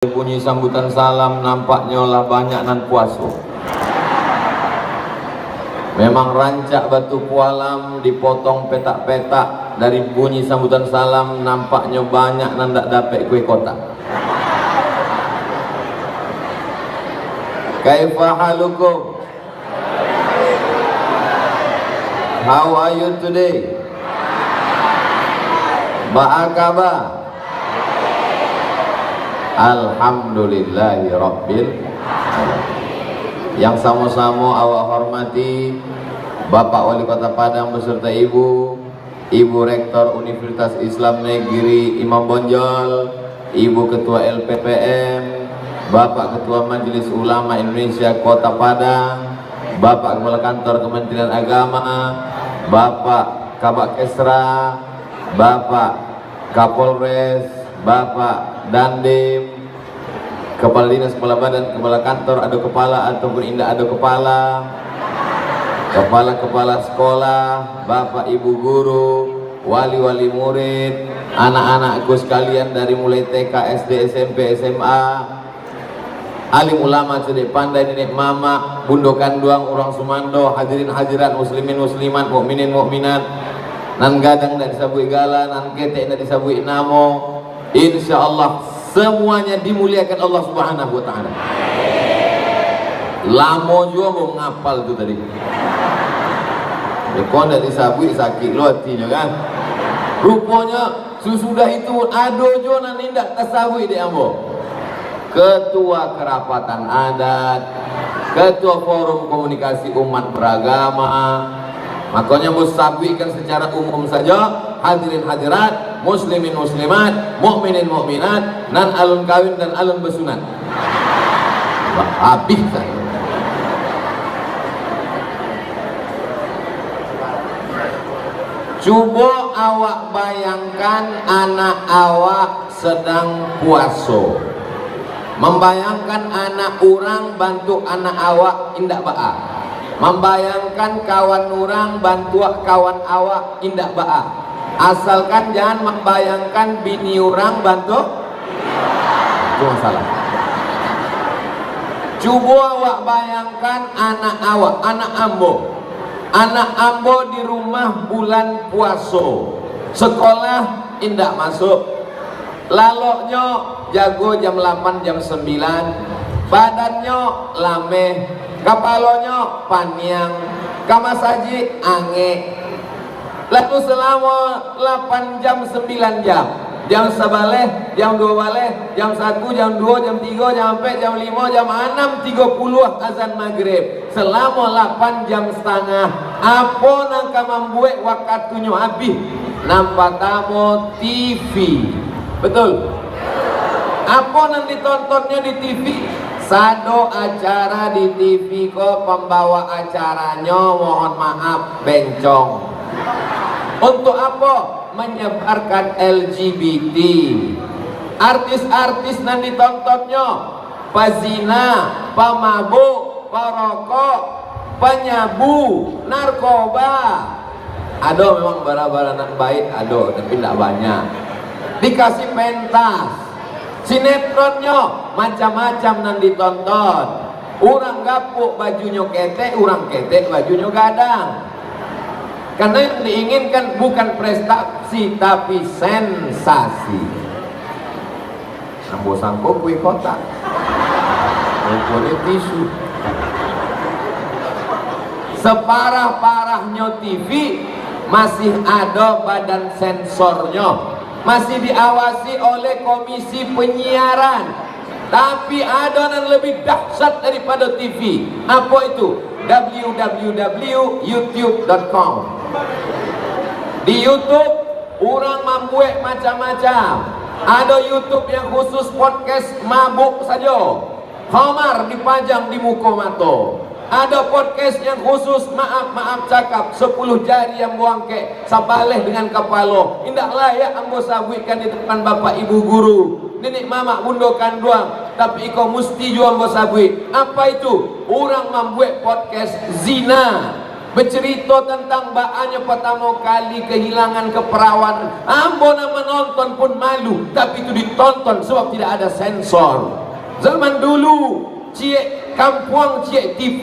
Bunyi sambutan salam nampaknya lah banyak nan puaso. Memang rancak batu pualam dipotong petak-petak. Dari bunyi sambutan salam nampaknya banyak nan tak dapat kue kotak. Kaifa halukum? How are you today? Ba'akaba? Alhamdulillahi Rabbil Alamin. Yang sama-sama awak hormati Bapak Wali Kota Padang beserta Ibu Rektor Universitas Islam Negeri Imam Bonjol, Ibu Ketua LPPM, Bapak Ketua Majelis Ulama Indonesia Kota Padang, Bapak Kepala Kantor Kementerian Agama, Bapak Kabak Kesra, Bapak Kapolres, Bapak Dandim, Kepala Dinas, Kepala Badan, Kepala Kantor, ada kepala ataupun indah ada kepala, kepala sekolah, Bapak Ibu guru, wali-wali murid, anak-anakku sekalian dari mulai TK, SD, SMP, SMA, alim ulama, cedek pandai, nenek mama, bundokan duang, orang sumando, hadirin hadirat, muslimin muslimat, mukminin mukminat, nan gadang dan disabui gala, nan ketek dan disabui namo. Insya Allah semuanya dimuliakan Allah Subhanahu wa ta'ala. Lamo juga mau ngapal itu tadi. Kau tidak disabui sakit lo hatinya kan. Rupanya sesudah itu ado juga nanti tidak tersabui di ambo. Ketua Kerapatan Adat, Ketua Forum Komunikasi Umat Beragama. Makanya musabikan secara umum saja, hadirin hadirat, muslimin muslimat, mukminin mukminat, nan alun kawin dan alun besunat. Habis saya. Coba awak bayangkan anak awak sedang puaso. Membayangkan anak orang bantu anak awak indak ba'a. Membayangkan kawan orang bantu kawan awak indak ba'a. Asalkan jangan membayangkan bini orang bantu. Itu masalah. Coba awak bayangkan anak awak, anak ambo. Anak ambo di rumah bulan puaso. Sekolah indak masuk. Laloknya jago jam 8 jam 9. Badannya lameh. Kapalonya paniang, kamasaji ange. Lalu selama 8 jam 9 jam, jam 11, jam 12, jam 1, jam 2, jam 3, jam 4, jam 5, jam 6, 30 azan maghrib. Selama 8 jam setengah, apa nangka membuat waktunya habis? Nampak tamu TV, betul? Apa nanti tontonnya di TV? Sado acara di TV kok pembawa acaranya mohon maaf bencong. Untuk apa? Menyebarkan LGBT. Artis-artis nanti tontonnya pezina, pemabuk, perokok, penyabu, narkoba. Ada memang bara-bara nak baik, ada tapi tidak banyak. Dikasih pentas. Sinetronnya macam-macam nan ditonton. Orang gapuk bajunya ketek, orang ketek bajunya gadang. Karena yang diinginkan bukan prestasi tapi sensasi. Ambo sangko kue kotak, kue tisu. Separah-parahnya TV masih ada badan sensornya. Masih diawasi oleh Komisi Penyiaran. Tapi ada yang lebih dahsyat daripada TV. Apa itu? www.youtube.com. Di YouTube orang membuat macam-macam. Ada YouTube yang khusus podcast mabuk saja. Khamar dipajang di muka mata. Ada podcast yang khusus maaf cakap 10 jari yang buang ke sabaleh dengan kepala. Indak layak ambo sabutkan di depan bapak ibu guru, nenek mama bundokan doang. Tapi kau mesti juga ambo sabut. Apa itu? Orang membuat podcast zina. bercerita tentang baannya pertama kali kehilangan keperawanan. Ambo nak menonton pun malu, tapi itu ditonton sebab tidak ada sensor. Zaman dulu cie kampung cie TV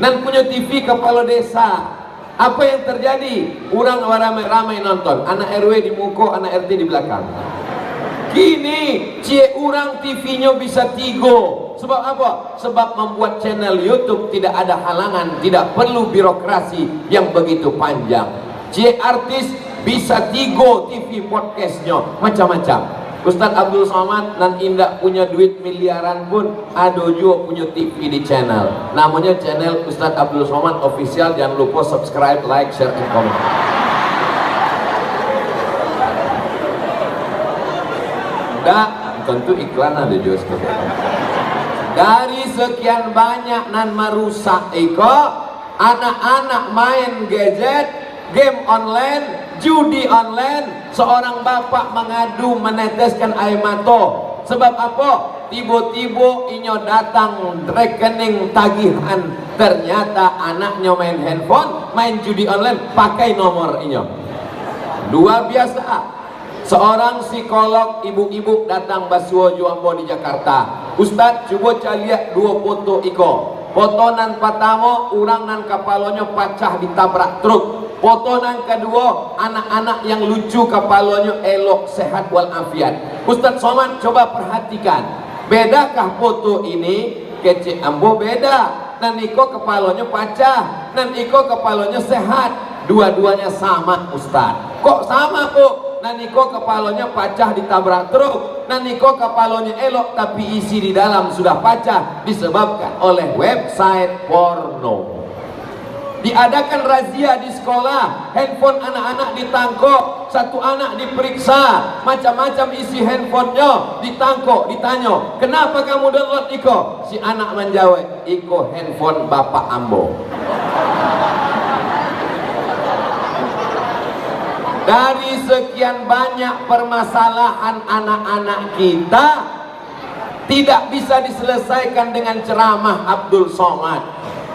dan punya TV kepala desa. Apa yang terjadi? Orang ramai-ramai nonton, anak RW di muka, anak RT di belakang. Kini cie orang TV-nya bisa 3. Sebab apa? Sebab membuat channel YouTube tidak ada halangan, tidak perlu birokrasi yang begitu panjang. Cie artis bisa 3 TV podcastnya, macam-macam. Ustaz Abdul Somad dan Indah punya duit miliaran pun ada juga punya TV di channel. Namanya channel Ustaz Abdul Somad Official. Jangan lupa subscribe, like, share, and comment. Dah, tentu iklan ada juga. Dari sekian banyak nan merusak iko, anak-anak main gadget, game online, judi online, seorang bapak mengadu meneteskan air mata. Sebab apa? Tiba-tiba inyo datang rekening tagihan, ternyata anaknya main handphone, main judi online, pakai nomor inyo. Luar biasa. Seorang psikolog ibu-ibu datang basuh Juambo di Jakarta. Ustaz, coba lihat 2 foto iko. Foto nan pertama, orang nan kepalanya pecah ditabrak truk. Foto nan kedua, anak-anak yang lucu kepalanya elok, sehat walafiat. Ustaz Somad coba perhatikan, bedakah foto ini? Kecik ambo beda. Nan iko kepalanya pecah, nan iko kepalanya sehat. Dua-duanya sama Ustaz. Kok sama kok? Naniko kepalanya pecah ditabrak truk, naniko kepalanya elok tapi isi di dalam sudah pecah disebabkan oleh website porno. Diadakan razia di sekolah, handphone anak-anak ditangkap, satu anak diperiksa, macam-macam isi handphonenya ditangkap, ditanya, kenapa kamu download iko? Si anak menjawab, iko handphone bapak ambo. Dari sekian banyak permasalahan anak-anak kita tidak bisa diselesaikan dengan ceramah Abdul Somad.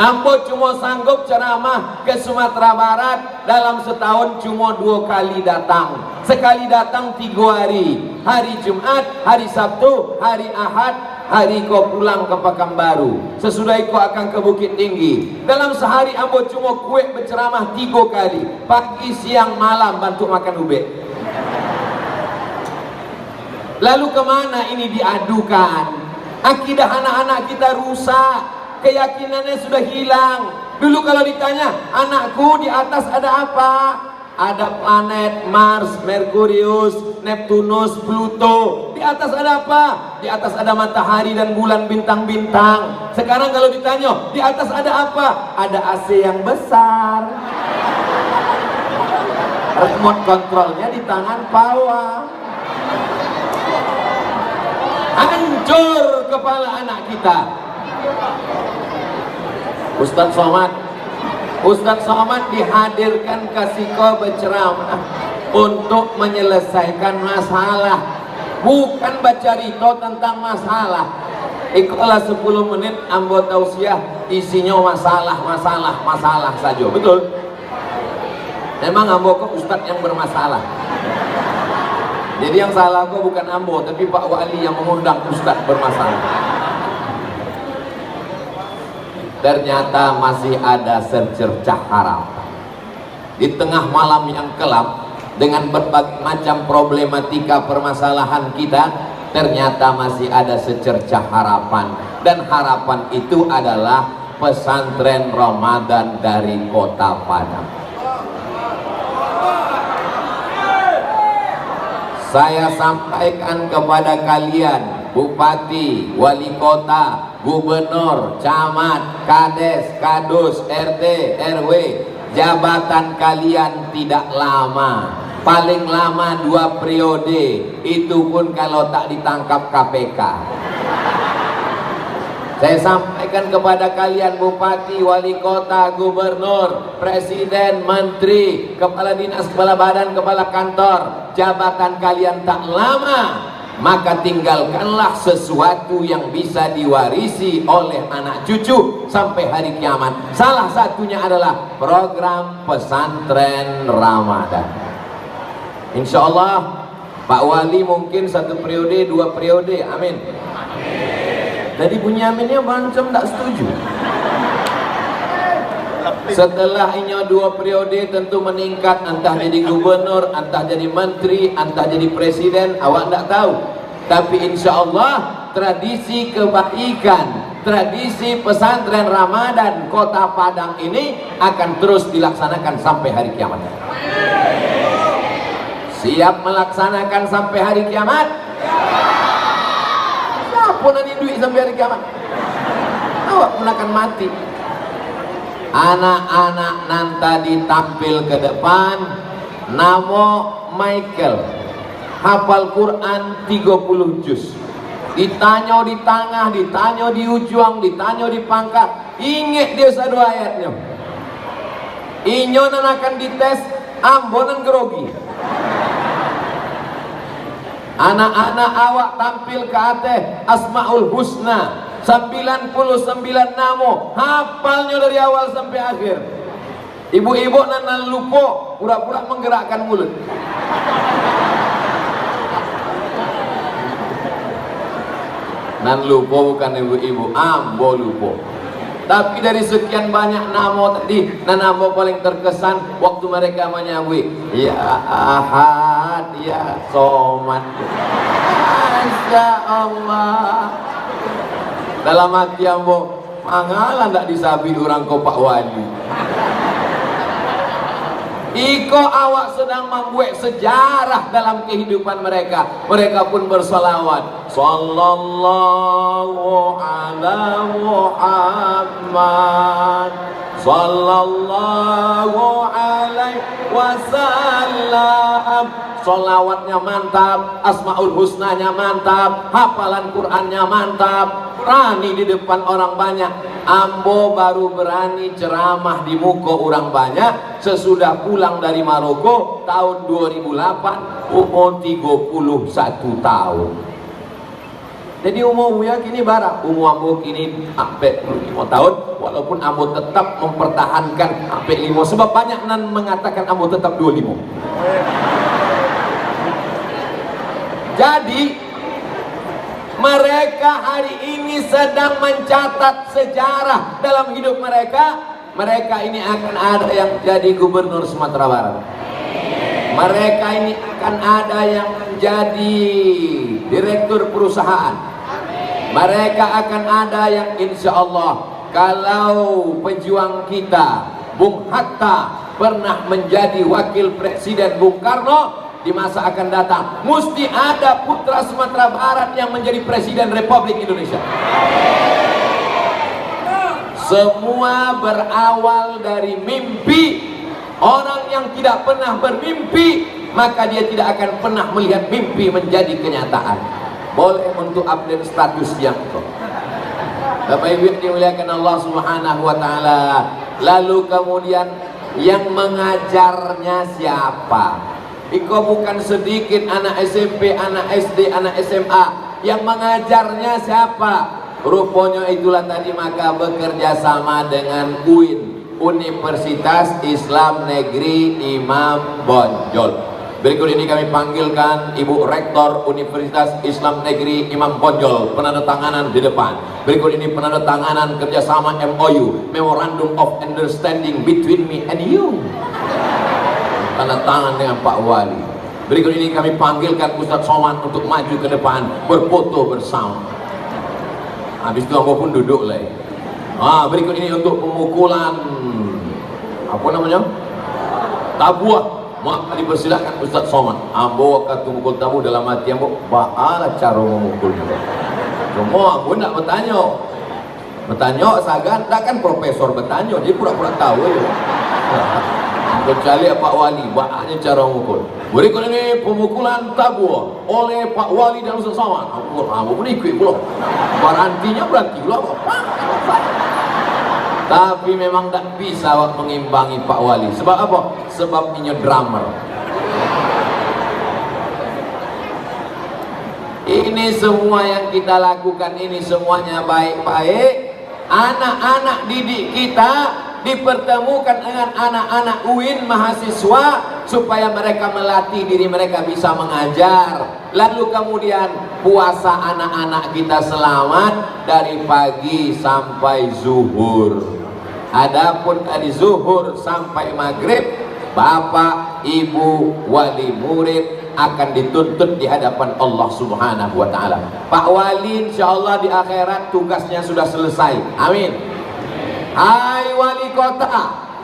Ambo cuma sanggup ceramah ke Sumatera Barat dalam setahun cuma 2 kali datang. Sekali datang 3 hari. Hari Jumat, hari Sabtu, hari Ahad, hari kau pulang ke Pekanbaru. Sesudah kau akan ke Bukit Tinggi. Dalam sehari ambo cuma kue berceramah 3 kali. Pagi, siang, malam bantu makan ubek. Lalu kemana ini diadukan? Akidah anak-anak kita rusak. Keyakinannya sudah hilang. Dulu kalau ditanya, anakku di atas ada apa? Ada planet Mars, Merkurius, Neptunus, Pluto. Di atas ada apa? Di atas ada matahari dan bulan, bintang-bintang. Sekarang kalau ditanya, di atas ada apa? Ada AC yang besar. Remote kontrolnya di tangan bawah. Hancur kepala anak kita. Ustaz Somad dihadirkan ke Siko berceramah untuk menyelesaikan masalah, bukan bercerita tentang masalah. Ikulah 10 menit ambo tausiah isinya masalah saja, betul? Memang ambo kok ustaz yang bermasalah. Jadi yang salah kok bukan ambo, tapi Pak Wali yang mengundang ustaz bermasalah. Ternyata masih ada secercah harapan. Di tengah malam yang gelap, dengan berbagai macam problematika permasalahan kita, ternyata masih ada secercah harapan. Dan harapan itu adalah pesantren Ramadan dari Kota Padang. Saya sampaikan kepada kalian, Bupati, Wali Kota, Gubernur, Camat, Kades, Kadus, RT, RW, jabatan kalian tidak lama, paling lama 2 periode, itu pun kalau tak ditangkap KPK. Saya sampaikan kepada kalian Bupati, Wali Kota, Gubernur, Presiden, Menteri, Kepala Dinas, Kepala Badan, Kepala Kantor, jabatan kalian tak lama, maka tinggalkanlah sesuatu yang bisa diwarisi oleh anak cucu sampai hari kiamat. Salah satunya adalah program pesantren Ramadan. Insya Allah Pak Wali mungkin 1 periode, 2 periode, amin. Jadi bunyi aminnya macam tak setuju. Setelah ini 2 periode tentu meningkat, entah jadi gubernur, entah jadi menteri, entah jadi presiden, awak tak tahu. Tapi insya Allah tradisi kebaikan, tradisi pesantren Ramadan Kota Padang ini akan terus dilaksanakan sampai hari kiamat. Siap melaksanakan sampai hari kiamat? Siapa nanti duit sampai hari kiamat? Awak pun akan mati. Anak-anak nanti ditampil ke depan, nama Michael, hafal Quran 30 juz. Ditanya di tengah, ditanya di ujung, ditanya di pangkat, ingat dia 1 ayatnya. Inyo nan akan dites, ambonan grogi. Anak-anak awak tampil ke atas Asmaul Husna 99 nama, hafalnya dari awal sampai akhir. Ibu-ibu nan lupa, pura-pura menggerakkan mulut. Nan lupa bukan ibu-ibu, ambo lupa. Tapi dari sekian banyak nama tadi, nama paling terkesan waktu mereka menyambut ya Ahad, ya Somad, Masya Allah. Dalam hati ambo, mangalan tak disabi orang kau Pak Wali. Iko awak sedang membuat sejarah dalam kehidupan mereka. Mereka pun bersalawat. Sallallahu ala Muhammad, sallallahu alaihi wasallam. Salawatnya mantap, Asmaul Husnanya mantap, hafalan Qurannya mantap, berani di depan orang banyak. Ambo baru berani ceramah di muka orang banyak sesudah pulang dari Maroko tahun 2008, umur 31 tahun. Jadi umur ya kini barang, umur ambo kini sampai 5 tahun, walaupun ambo tetap mempertahankan sampai 5, sebab banyak nan mengatakan ambo tetap 25. Jadi mereka hari ini sedang mencatat sejarah dalam hidup mereka. Mereka ini akan ada yang jadi gubernur Sumatera Barat. Mereka ini akan ada yang menjadi direktur perusahaan. Mereka akan ada yang insya Allah, kalau pejuang kita Bung Hatta pernah menjadi wakil presiden Bung Karno, di masa akan datang mesti ada putra Sumatera Barat yang menjadi presiden Republik Indonesia. Semua berawal dari mimpi. Orang yang tidak pernah bermimpi, maka dia tidak akan pernah melihat mimpi menjadi kenyataan. Boleh untuk update status yang itu. Bapak Ibu dimuliakan Allah Subhanahu wa taala. Lalu kemudian yang mengajarnya siapa? Iko bukan sedikit anak SMP, anak SD, anak SMA. Yang mengajarnya siapa? Rupanya itulah tadi, maka bekerja sama dengan UIN, Universitas Islam Negeri Imam Bonjol. Berikut ini kami panggilkan Ibu Rektor Universitas Islam Negeri Imam Bonjol, penandatanganan di depan. Berikut ini penandatanganan kerjasama MOU, Memorandum of Understanding between me and you, tanda tangan dengan Pak Wali. Berikut ini kami panggilkan Ustadz Somad untuk maju ke depan berfoto bersama. Habis itu aku pun duduk lagi. Berikut ini untuk pemukulan apa namanya? Tabuah. Maka dipersilakan Ustadz Somad. Ambo waktu mukul tabu dalam hati ambo, bagaimana cara memukulnya? Cuma aku nak bertanya. Bertanya sagan, tak kan profesor bertanya, jadi pura-pura tahu ya. Kecuali Pak Wali, bagaimana cara memukul. Berikut ini pemukulan tabu oleh Pak Wali dan Ustadz Somad. Ambo pun ikut pula. Garantinya berarti pula apa? Tapi memang tak bisa mengimbangi Pak Wali. Sebab apa? Sebab ini drummer. Ini semua yang kita lakukan ini semuanya baik-baik. Anak-anak didik kita dipertemukan dengan anak-anak UIN mahasiswa supaya mereka melatih diri mereka bisa mengajar. Lalu kemudian puasa anak-anak kita selamat dari pagi sampai zuhur. Adapun dari zuhur sampai maghrib, bapak, ibu, wali murid akan dituntut di hadapan Allah Subhanahu wa ta'ala. Pak wali insyaallah di akhirat tugasnya sudah selesai. Amin. Hai wali kota,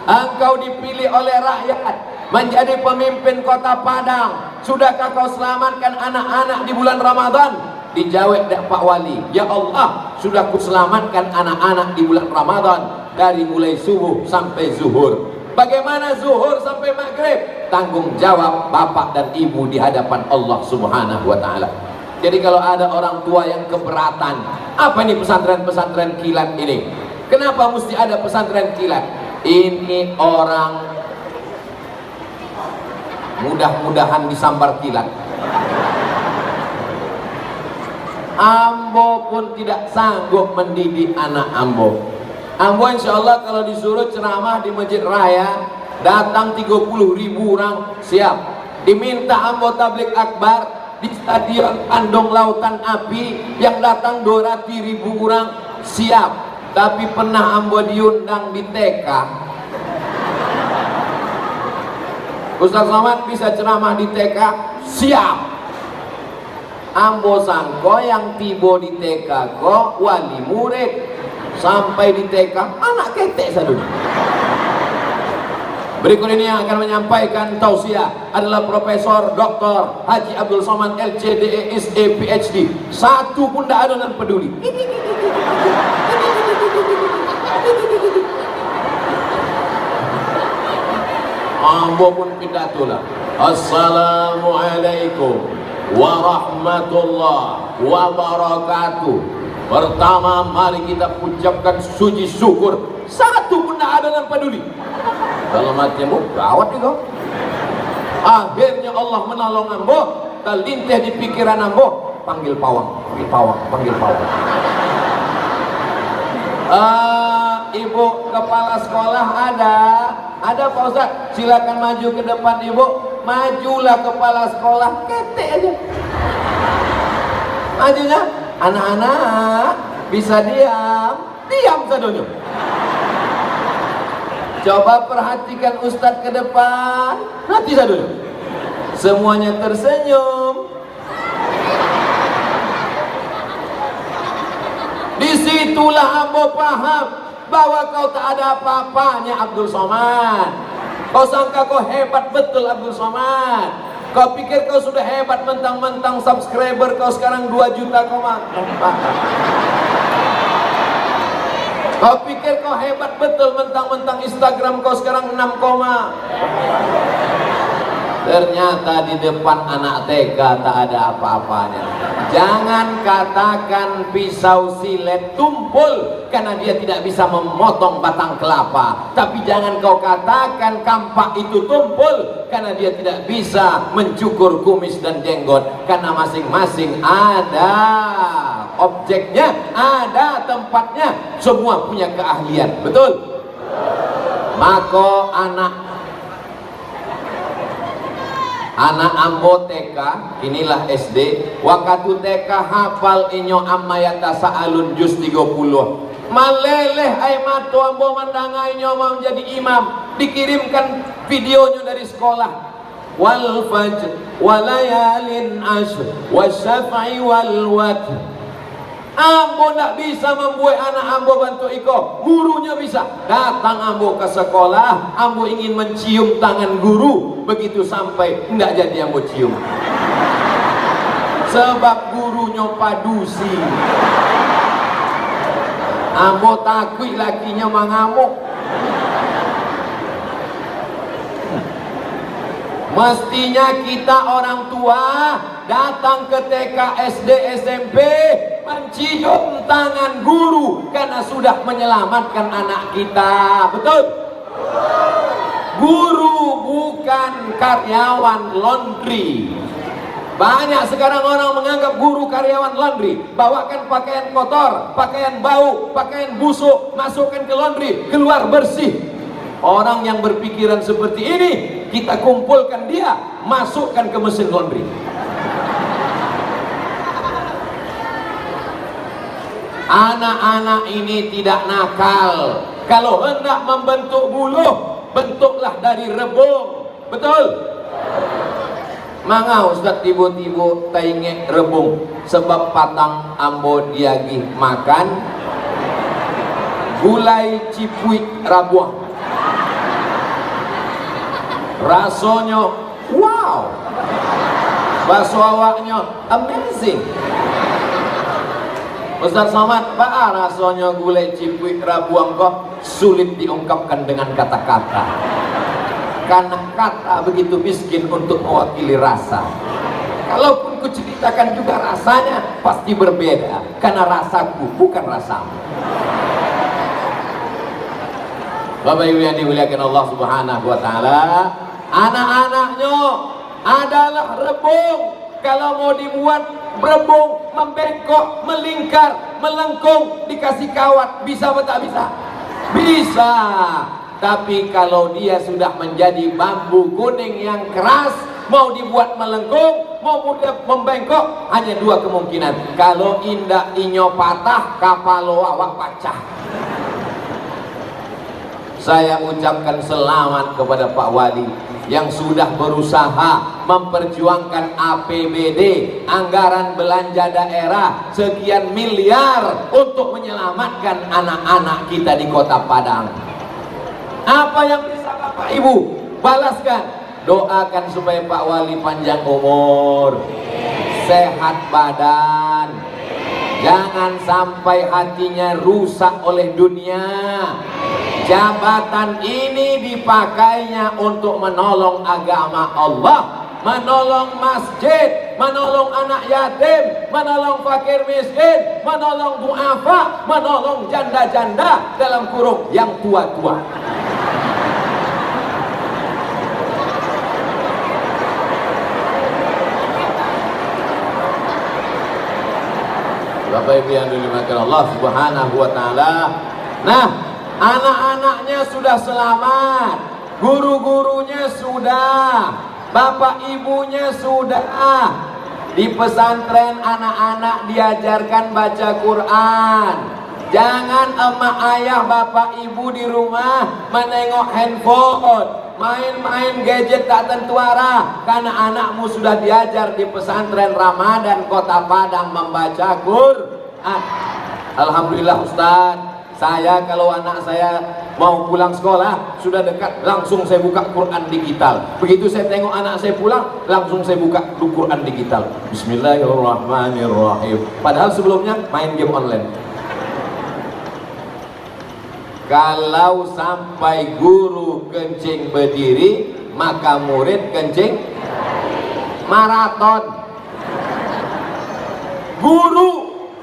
engkau dipilih oleh rakyat menjadi pemimpin kota Padang. Sudahkah kau selamatkan anak-anak di bulan Ramadan? Dijawab Pak wali, ya Allah, sudah ku selamatkan anak-anak di bulan Ramadan dari mulai subuh sampai zuhur. Bagaimana zuhur sampai maghrib? Tanggung jawab bapak dan ibu di hadapan Allah Subhanahu wa ta'ala. Jadi kalau ada orang tua yang keberatan, apa ini pesantren-pesantren kilat ini? Kenapa mesti ada pesantren kilat? Ini orang mudah-mudahan disambar kilat. Ambo pun tidak sanggup mendidik anak Ambo. Ambo insya Allah kalau disuruh ceramah di masjid raya, datang 30.000 orang siap. Diminta Ambo tablik akbar di stadion Andong Lautan Api, yang datang 200.000 orang siap. Tapi pernah Ambo diundang di TK. Ustaz Somad bisa ceramah di TK? Siap. Ambo sangko yang tiba di TK kok wali murid, sampai di TK anak ketek sadun. Berikut ini yang akan menyampaikan tausiah adalah Profesor Dr. Haji Abdul Somad LCDE SE PhD. Satu pun tidak ada yang peduli. Ambo pun pidato lah. Assalamualaikum warahmatullahi wabarakatuh. Pertama mari kita ucapkan suji syukur. Satu pun tidak ada yang peduli. Kalau matimu gawat juga. Akhirnya Allah menolong Ambo. Terlintih di pikiran Ambo, panggil pawang, panggil pawang, panggil pawang. Ibu kepala sekolah ada Pak Ustaz, silakan maju ke depan ibu. Majulah kepala sekolah, ketek aja. Majunya, anak-anak bisa diam sadonya. Coba perhatikan Ustadz ke depan, nanti sadonya. Semuanya tersenyum. Disitulah Ambo paham bahwa kau tak ada apa-apanya Abdul Somad. Kau sangka kau hebat betul Abdul Somad. Kau pikir kau sudah hebat, mentang-mentang subscriber kau sekarang 2 juta koma. Kau pikir kau hebat betul, mentang-mentang Instagram kau sekarang 6 koma. Ternyata di depan anak TK tak ada apa-apanya. Jangan katakan pisau silet tumpul karena dia tidak bisa memotong batang kelapa. Tapi jangan kau katakan kampak itu tumpul karena dia tidak bisa mencukur kumis dan jenggot. Karena masing-masing ada objeknya, ada tempatnya. Semua punya keahlian. Betul? Maka anak Ambo TK, inilah SD, waktu TK hafal inyo amma yatasaalun juz 30. Maleleh ay mato Ambo mandangai inyo mau menjadi imam. Dikirimkan videonya dari sekolah. Wal fajr walayalin ashr wasyaf'i wal watr. Ambo tidak bisa membuat anak Ambo bantu iko, gurunya bisa. Datang Ambo ke sekolah, Ambo ingin mencium tangan guru, begitu sampai tidak jadi Ambo cium. Sebab gurunya padusi. Ambo takut lakinya mengamuk. Mestinya kita orang tua datang ke TK, SD, SMP mencium tangan guru karena sudah menyelamatkan anak kita. Betul? Guru bukan karyawan laundry. Banyak sekarang orang menganggap guru karyawan laundry. Bawakan pakaian kotor, pakaian bau, pakaian busuk, masukkan ke laundry, keluar bersih. Orang yang berpikiran seperti ini, kita kumpulkan dia, masukkan ke mesin laundry. Anak-anak ini tidak nakal. Kalau hendak membentuk buluh, bentuklah dari rebung. Betul? Mangau Ustaz tiba-tiba tainge rebung sebab patang ambo diagi makan gulai cipuik rabuang. Rasanya wow, bakso awaknya amazing. Ustaz Somad, pak rasanya gulai cipuik rabuang kok sulit diungkapkan dengan kata-kata. Karena kata begitu miskin untuk mewakili rasa. Kalaupun kuceritakan juga rasanya pasti berbeda, karena rasaku bukan rasamu. Bapak Ibu yang dimuliakan Allah Subhanahu wa taala, anak-anaknya adalah rebung. Kalau mau dibuat rebung, membengkok, melingkar, melengkung, dikasih kawat, bisa atau tak bisa? Bisa. Tapi kalau dia sudah menjadi bambu kuning yang keras, mau dibuat melengkung, mau dibuat membengkok, hanya dua kemungkinan. Kalau indak inyo patah, kapalo awak pecah. Saya ucapkan selamat kepada Pak Wali yang sudah berusaha memperjuangkan APBD, anggaran belanja daerah sekian miliar untuk menyelamatkan anak-anak kita di Kota Padang. Apa yang bisa Bapak Ibu balaskan? Doakan supaya Pak Wali panjang umur, sehat badan, jangan sampai hatinya rusak oleh dunia. Jabatan ini dipakainya untuk menolong agama Allah, menolong masjid, menolong anak yatim, menolong fakir miskin, menolong duafa, menolong janda-janda dalam kurung yang tua-tua. Bapak Ibu yang dimuliakan Allah Subhanahu wa taala. Nah, anak-anaknya sudah selamat, guru-gurunya sudah, bapak ibunya sudah. Di pesantren anak-anak diajarkan baca Quran. Jangan emak ayah bapak ibu di rumah menengok handphone, main-main gadget tak tentu arah, karena anakmu sudah diajar di pesantren Ramadan Kota Padang membaca Quran. Alhamdulillah Ustaz, saya kalau anak saya mau pulang sekolah sudah dekat, langsung saya buka Quran digital. Begitu saya tengok anak saya pulang, langsung saya buka Quran digital. Bismillahirrahmanirrahim. Padahal sebelumnya main game online. Kalau sampai guru kencing berdiri, maka murid kencing maraton. Guru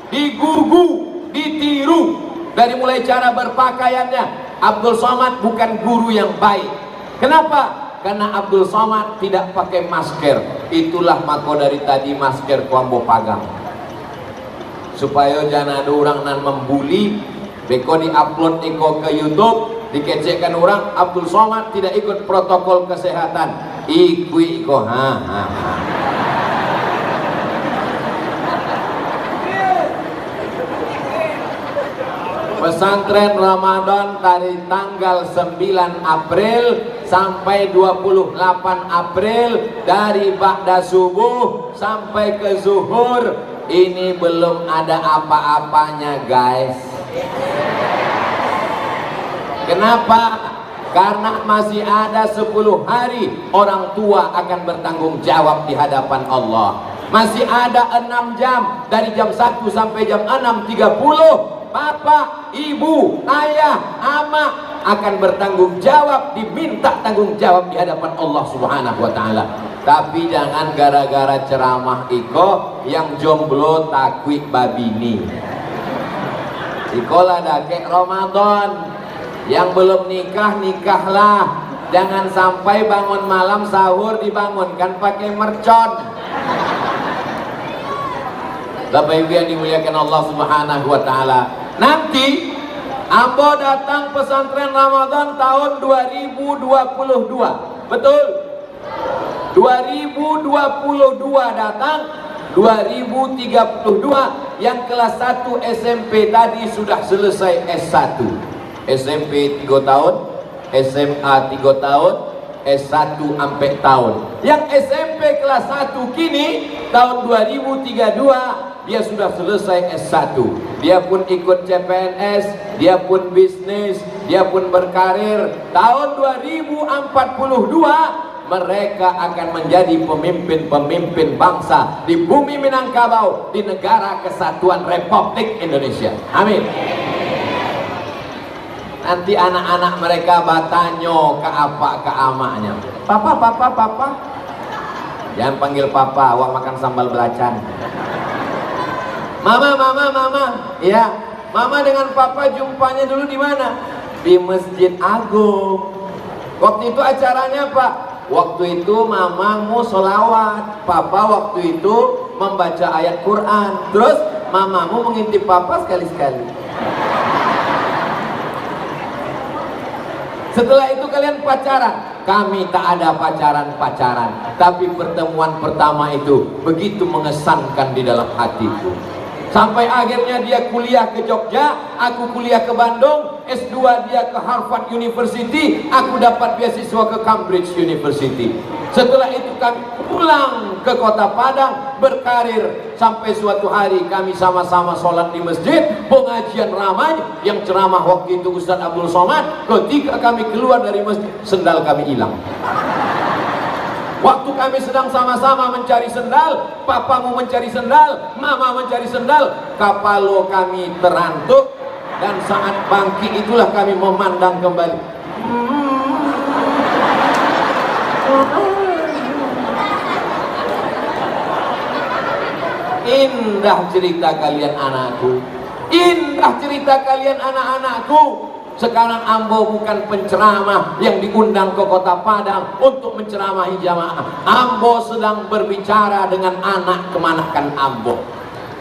digugu, ditiru dari mulai cara berpakaiannya. Abdul Somad bukan guru yang baik. Kenapa? Karena Abdul Somad tidak pakai masker. Itulah mako dari tadi masker kuambo pagang, supaya jangan ada orang nan membuli. Beko di-upload iko ke YouTube, dikecekkan orang Abdul Somad tidak ikut protokol kesehatan. Iko ha. Pesantren Ramadan dari tanggal 9 April sampai 28 April, dari ba'da subuh sampai ke zuhur. Ini belum ada apa-apanya guys. Kenapa? Karena masih ada 10 hari orang tua akan bertanggung jawab di hadapan Allah. Masih ada 6 jam, dari jam 1 sampai jam 6.30. Bapak, ibu, ayah, ama akan bertanggung jawab, diminta tanggung jawab di hadapan Allah Subhanahu wa taala. Tapi jangan gara-gara ceramah iko yang jomblo takwik babini. Ikolah dakek Ramadan, yang belum nikah nikahlah. Jangan sampai bangun malam sahur dibangunkan pakai mercon. Bapak Ibu yang dimuliakan Allah Subhanahu wa taala. Nanti Ambo datang pesantren Ramadan tahun 2022. Betul? 2022 datang, 2032 yang kelas 1 SMP tadi sudah selesai S1. SMP 3 tahun, SMA 3 tahun, S1 sampai tahun. Yang SMP kelas 1 kini tahun 2032 dia sudah selesai S1. Dia pun ikut CPNS, dia pun bisnis, dia pun berkarir. Tahun 2042 mereka akan menjadi pemimpin-pemimpin bangsa di bumi Minangkabau, di negara kesatuan Republik Indonesia. Amin. Nanti anak-anak mereka batanyo ke apa ke amaknya. Papa, papa, papa. Jangan panggil papa, awak makan sambal belacan. Mama, mama, mama. Ya, mama dengan papa jumpanya dulu di mana? Di Masjid Agung. Waktu itu acaranya apa? Waktu itu mamamu sholawat, papa waktu itu membaca ayat Quran. Terus mamamu mengintip papa sekali-sekali. Setelah itu kalian pacaran. Kami tak ada pacaran-pacaran, tapi pertemuan pertama itu begitu mengesankan di dalam hatiku. Sampai akhirnya dia kuliah ke Jogja, aku kuliah ke Bandung, S2 dia ke Harvard University, aku dapat beasiswa ke Cambridge University. Setelah itu kami pulang ke kota Padang berkarir, sampai suatu hari kami sama-sama sholat di masjid, pengajian ramai, yang ceramah waktu itu Ustaz Abdul Somad. Ketika kami keluar dari masjid, sendal kami hilang. Waktu kami sedang sama-sama mencari sendal, papamu mencari sendal, mama mencari sendal, kapalo kami terantuk, dan saat bangkit itulah kami memandang kembali. Indah cerita kalian anakku, indah cerita kalian anak-anakku. Sekarang Ambo bukan penceramah yang diundang ke kota Padang untuk menceramahi jamaah. Ambo sedang berbicara dengan anak kemanakan Ambo.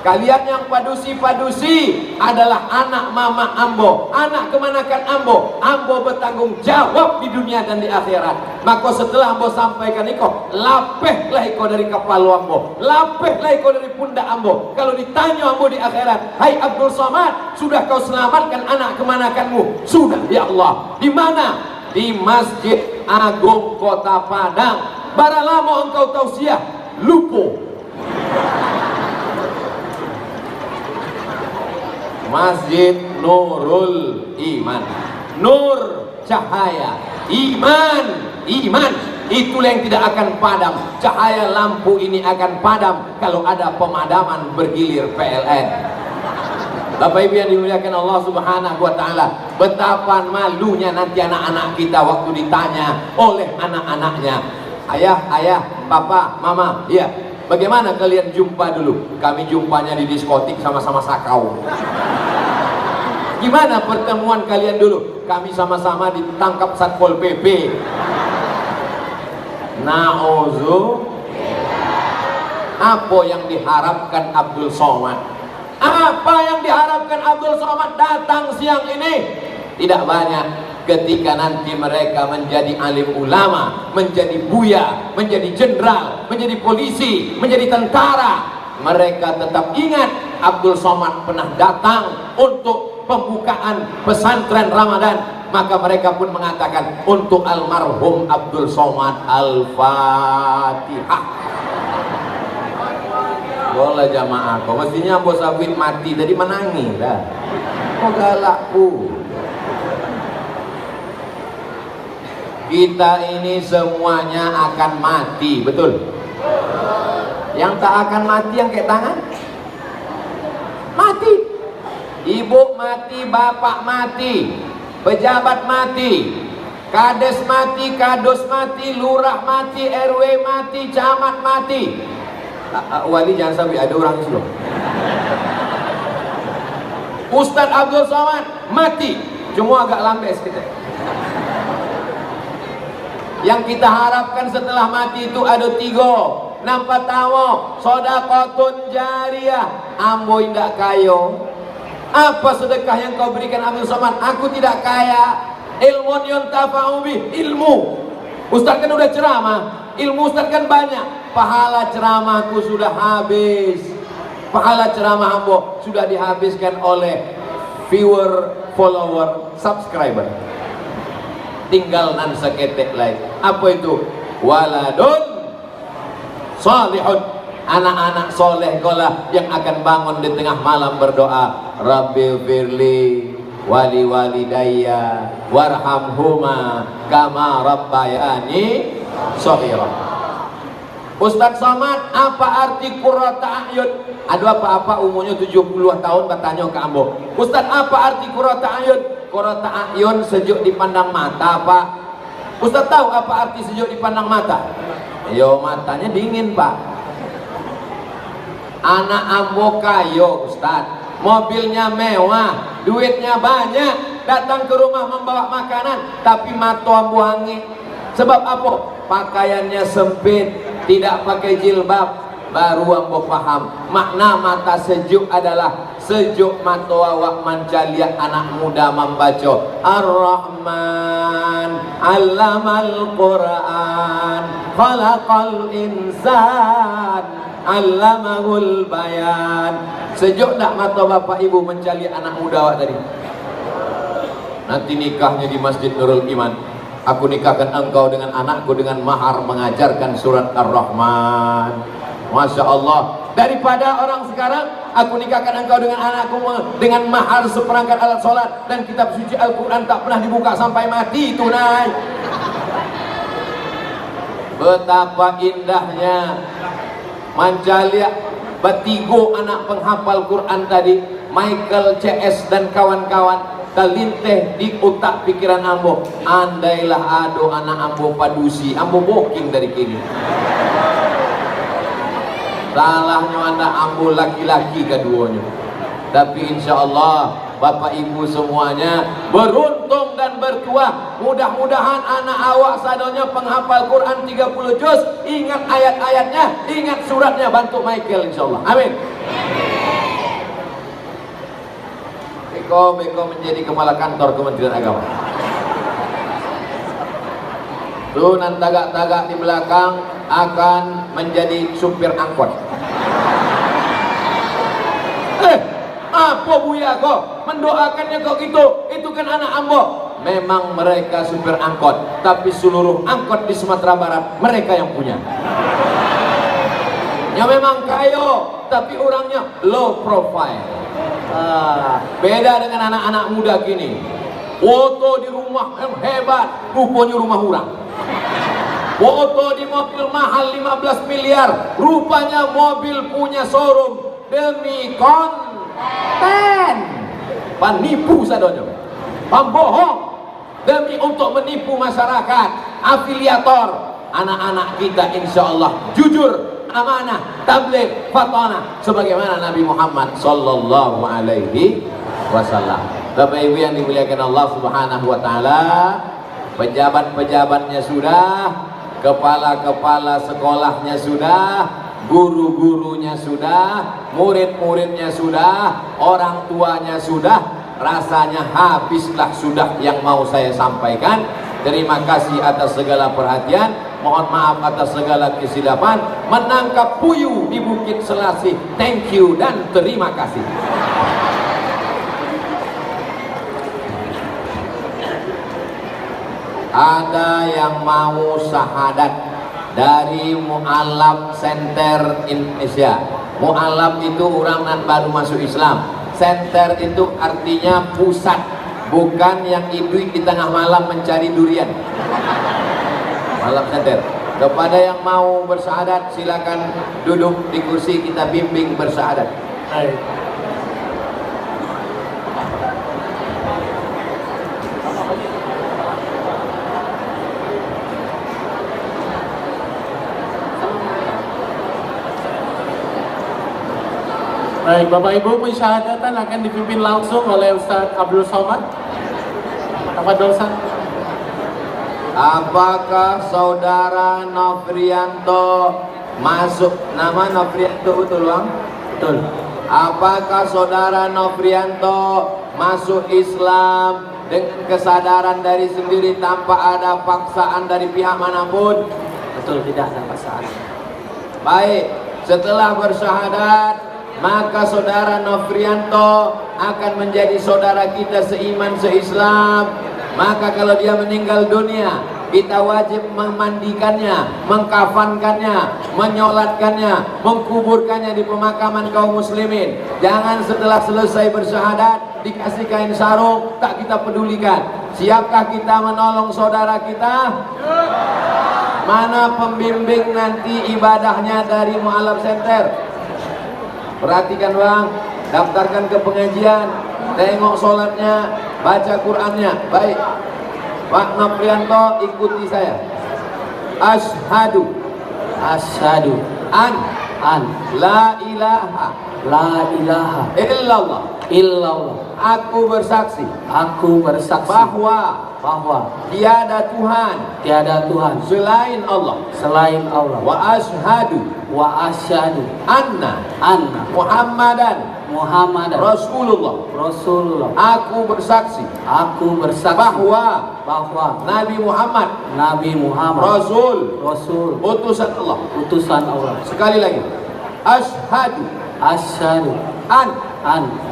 Kalian yang padusi-padusi adalah anak mama Ambo, anak kemanakan Ambo. Ambo bertanggung jawab di dunia dan di akhirat. Maka setelah Ambo sampaikan iko, lapehlah iko dari kepala Ambo, lapehlah iko dari pundak Ambo. Kalau ditanya Ambo di akhirat, hai Abdul Somad, sudah kau selamatkan anak kemanakanmu? Sudah ya Allah. Di mana? Di Masjid Agung Kota Padang. Bara lama engkau tausiah, lupo. Masjid Nurul Iman, nur cahaya, iman, iman. Itulah yang tidak akan padam. Cahaya lampu ini akan padam kalau ada pemadaman bergilir PLN. Bapak Ibu yang dimuliakan Allah Subhanahu wa taala, betapa malunya nanti anak-anak kita waktu ditanya oleh anak-anaknya, ayah, ayah, papa, mama, iya, bagaimana kalian jumpa dulu? Kami jumpanya di diskotik sama-sama sakau. Gimana pertemuan kalian dulu? Kami sama-sama ditangkap Satpol PP. Nauzu. Apa yang diharapkan Abdul Somad? Apa yang diharapkan Abdul Somad datang siang ini? Tidak banyak. Ketika nanti mereka menjadi alim ulama, menjadi buya, menjadi jenderal, menjadi polisi, menjadi tentara, mereka tetap ingat Abdul Somad pernah datang untuk pembukaan pesantren Ramadan. Maka mereka pun mengatakan untuk almarhum Abdul Somad Al-Fatihah. Boleh jamaah, kok mestinya bos Abid mati tadi menangis dah. Kok galakku? Kita ini semuanya akan mati, betul? Yang tak akan mati yang kayak tangan? Mati. Ibu mati, bapak mati, pejabat mati, kades mati, kados mati, lurah mati, RW mati, camat mati. Wali jangan sampai ada orang Islam. Ustaz Abdul Somad mati, cuma agak lambat kita. Yang kita harapkan setelah mati itu ada 3. Nampak tahu, sedekahun jariyah, ambo indak kayo. Apa sedekah yang kau berikan Abdul Somad? Aku tidak kaya. Ilmu yuntafa'u bih, ilmu. Ustaz kan udah ceramah, ilmu Ustaz kan banyak. Pahala ceramahku sudah habis. Pahala ceramah ambo sudah dihabiskan oleh viewer, follower, subscriber. Tinggal nan seketek lain. Apa itu? Waladun salihun, anak-anak soleh kolah yang akan bangun di tengah malam berdoa, Rabbil firli wali walidayya warhamhuma kama rabbayani shaghira. Ustaz Somad, apa arti qurrata ayun? Ada apa-apa umurnya 70 tahun bertanya ke ambo, Ustaz apa arti qurrata ayun? Qurrata ayun sejuk dipandang mata, Pak. Ustaz tahu apa arti sejuk dipandang mata? Yo, matanya dingin, Pak. Anak ambo kayo, Ustaz, mobilnya mewah, duitnya banyak, datang ke rumah membawa makanan, tapi mata ambo hangi. Sebab apa? Pakaiannya sempit, tidak pakai jilbab. Baru ambo paham makna mata sejuk adalah sejuk mata awak mencaliak anak muda membaca Ar-Rahman 'allamal Qur'an khalaqal insan 'allamahul bayan. Sejuk tak mata bapak ibu mencaliak anak muda awak tadi? Nanti nikahnya di Masjid Nurul Iman, aku nikahkan engkau dengan anakku dengan mahar mengajarkan surat Ar-Rahman. Masya Allah, daripada orang sekarang, aku nikahkan engkau dengan anakku dengan mahar seperangkat alat sholat dan kitab suci Al-Quran tak pernah dibuka sampai mati tunai. Betapa indahnya Mancalia batigo anak penghafal Quran tadi, Michael CS dan kawan-kawan terlinteh di otak pikiran ambo, andailah ado anak ambo padusi, ambo booking dari kini. Salahnya anak ambo laki-laki keduanya. Tapi insya Allah bapak ibu semuanya beruntung dan bertuah. Mudah-mudahan anak awak sadonya penghafal Quran 30 juz, ingat ayat-ayatnya, ingat suratnya, bantu Michael insya Allah. Amin. Beko menjadi kepala kantor Kementerian Agama. Tuh nan tagak-tagak di belakang akan menjadi supir angkot. Apa buya kok mendoakannya kok gitu? Itu kan anak ambo. Memang mereka supir angkot, tapi seluruh angkot di Sumatera Barat mereka yang punya. Ya memang kayo, tapi orangnya low profile. Beda dengan anak-anak muda gini. Foto di rumah yang hebat, rupanya rumah orang. Foto di mobil mahal 15 miliar, rupanya mobil punya showroom. Demi konten, penipu sadonya, pembohong, demi untuk menipu masyarakat, afiliator. Anak-anak kita insya Allah jujur, amanah, tabligh, fatana sebagaimana Nabi Muhammad sallallahu alaihi wasallam. Bapak Ibu yang dimuliakan Allah Subhanahu wa taala, pejabat-pejabatnya sudah, kepala-kepala sekolahnya sudah, guru-gurunya sudah, murid-muridnya sudah, orang tuanya sudah. Rasanya habislah sudah yang mau saya sampaikan. Terima kasih atas segala perhatian, mohon maaf atas segala kesilapan. Menangkap puyuh di Bukit Selasih, thank you dan terima kasih. Ada yang mau syahadat dari Mu'alaf Center Indonesia. Mu'alaf itu orang yang baru masuk Islam. Center itu artinya pusat, bukan yang iduik di tengah malam mencari durian. Mu'alaf Center. Kepada yang mau bersyahadat silakan duduk di kursi, kita bimbing bersyahadat. Hai. Baik, Bapak Ibu, pensyahadatan akan dipimpin langsung oleh Ustaz Abdul Somad. Tafadhol Ustaz. Apakah saudara Nofrianto masuk? Nama Nofrianto betul Bang? Betul. Apakah saudara Nofrianto masuk Islam dengan kesadaran dari sendiri tanpa ada paksaan dari pihak manapun? Betul, tidak ada paksaan. Baik, setelah bersyahadat, maka saudara Nofrianto akan menjadi saudara kita seiman seislam. Maka kalau dia meninggal dunia, kita wajib memandikannya, mengkafankannya, menyolatkannya, mengkuburkannya di pemakaman kaum muslimin. Jangan setelah selesai bersyahadat dikasih kain sarung, tak kita pedulikan. Siapkah kita menolong saudara kita? Mana pembimbing nanti ibadahnya dari Mu'alaf Center? Perhatikan bang, daftarkan ke pengajian, tengok sholatnya, baca Qur'annya. Baik, Pak Nofrianto ikuti saya. Asyhadu an la ilaha illallah. Aku bersaksi bahwa tiada Tuhan selain Allah. Wa asyhadu anna Muhammadan Rasulullah. Aku bersaksi bahwa Nabi Muhammad Rasul utusan Allah. Sekali lagi, asyhadu an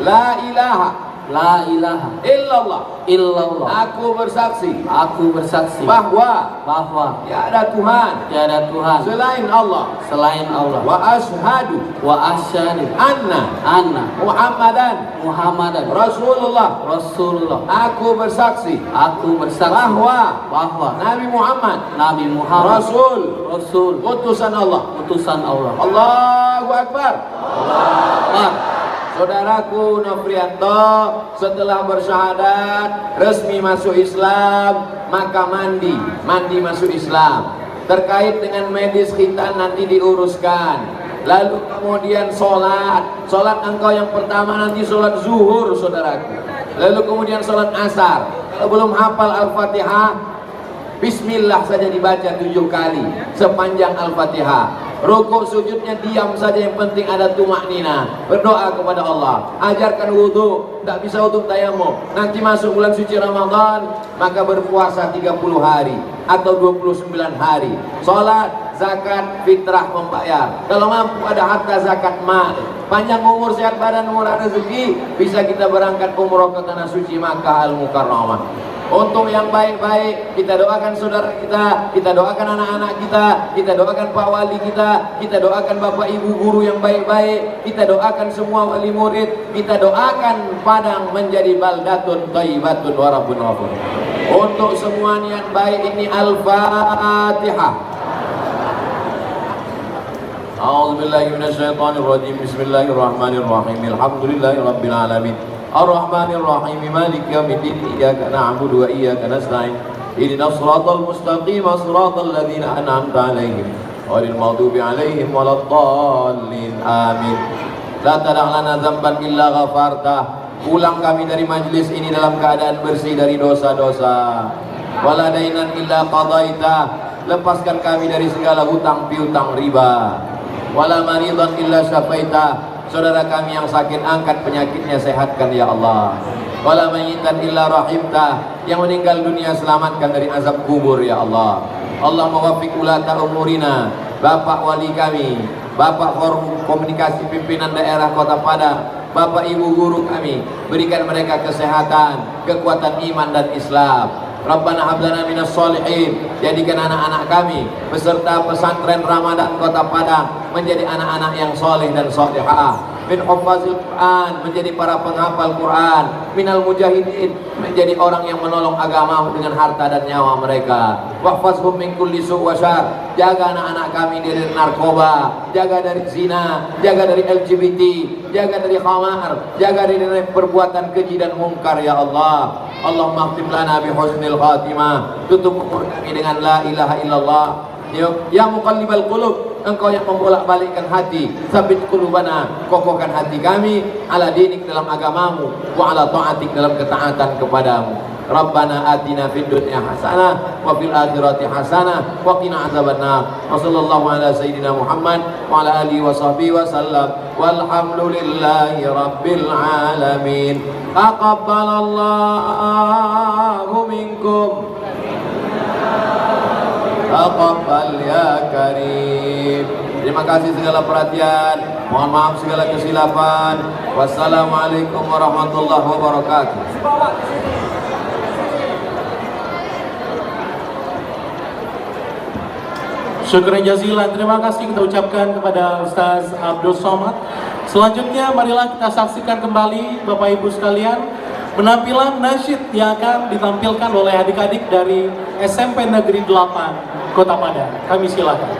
la ilaha illallah. Aku bersaksi bahwa tiada Tuhan selain Allah. Wa asyhadu anna Muhammadan Rasulullah. Aku bersaksi bahwa Nabi Muhammad Rasul utusan Allah. Allahu Akbar. Saudaraku Nofrianto setelah bersyahadat resmi masuk Islam, maka mandi masuk Islam. Terkait dengan medis khitan nanti diuruskan. Lalu kemudian sholat engkau yang pertama nanti sholat zuhur saudaraku. Lalu kemudian sholat asar. Kalau belum hafal Al-Fatihah, Bismillah saja dibaca 7 kali sepanjang Al-Fatihah. Rukuk sujudnya diam saja, yang penting ada tumaknina. Berdoa kepada Allah. Ajarkan wudhu, tak bisa wudhu tayamum. Nanti masuk bulan suci Ramadan, maka berpuasa 30 hari atau 29 hari. Sholat, zakat, fitrah membayar. Kalau mampu ada harta zakat mal. Panjang umur, sehat badan, murah rezeki, bisa kita berangkat umroh ke tanah suci Makkah Al-Mukarramah. Untuk yang baik-baik, kita doakan saudara kita doakan anak-anak kita doakan Pak Wali kita doakan Bapak Ibu guru yang baik-baik, kita doakan semua wali murid, kita doakan Padang menjadi baldatun thayyibatun wa rabbun ghafur. Untuk semua niat baik ini Al-Fatihah. A'udzubillahi minasyaitonir rajim. Bismillahirrahmanirrahim. Alhamdulillahirabbil alamin. Ar-Rahmanir-Rahim. Maliki yaumiddin. Iyyaka na'budu wa iyyaka nasta'in. Ihdinas siratal mustaqim, siratal ladzina an'amta 'alaihim ghairil maghdubi 'alaihim waladdallin. Amin. La tada' lana dzamban illa ghafartah. Pulang kami dari majlis ini dalam keadaan bersih dari dosa-dosa. Wala dainan illa qadaitah. Lepaskan kami dari segala hutang piutang riba. Wala maridan illa syafaitah. Saudara kami yang sakit, angkat penyakitnya, sehatkan ya Allah. Wala mayyitan illa rahimtah. Yang meninggal dunia selamatkan dari azab kubur ya Allah. Allah muwaffiq ulata umurina, Bapak wali kami, Bapak forum komunikasi pimpinan daerah Kota Padang, Bapak Ibu guru kami, berikan mereka kesehatan, kekuatan iman dan Islam. Rabbana hablana minas sholihin. Jadikan anak-anak kami beserta pesantren Ramadan Kota Padang menjadi anak-anak yang soleh dan solehah. Min hufazil Quran, menjadi para penghafal Quran. Minal mujahidin, menjadi orang yang menolong agama dengan harta dan nyawa mereka. Wahfazhum min kulli su' wa syarr. Jaga anak-anak kami dari narkoba, jaga dari zina, jaga dari LGBT, jaga dari khamar, jaga dari perbuatan keji dan mungkar ya Allah. Allahumma khtim lana bi husnil khatimah. Tutup umur kami dengan la ilaha illallah. Ya muqallibal qulub, engkau yang membolak-balikkan hati, sabit qulubana, kokohkan hati kami ala dinik dalam agamamu, wa ala ta'atik dalam ketaatan kepadamu. Rabbana atina fid dunya hasanah wa fil akhirati hasanah wa qina adzabannar. Wa sallallahu ala sayyidina Muhammad wa ala alihi wa sahbihi wa sallam. Walhamdulillahi rabbil alamin. Taqabbalallahu minkum. Taqabbal ya karim. Terima kasih segala perhatian. Mohon maaf segala kesilapan. Wassalamualaikum warahmatullahi wabarakatuh. Syukur jazilan, terima kasih kita ucapkan kepada Ustaz Abdul Somad. Selanjutnya marilah kita saksikan kembali Bapak Ibu sekalian penampilan nasyid yang akan ditampilkan oleh adik-adik dari SMP Negeri 8 Kota Padang. Kami silakan.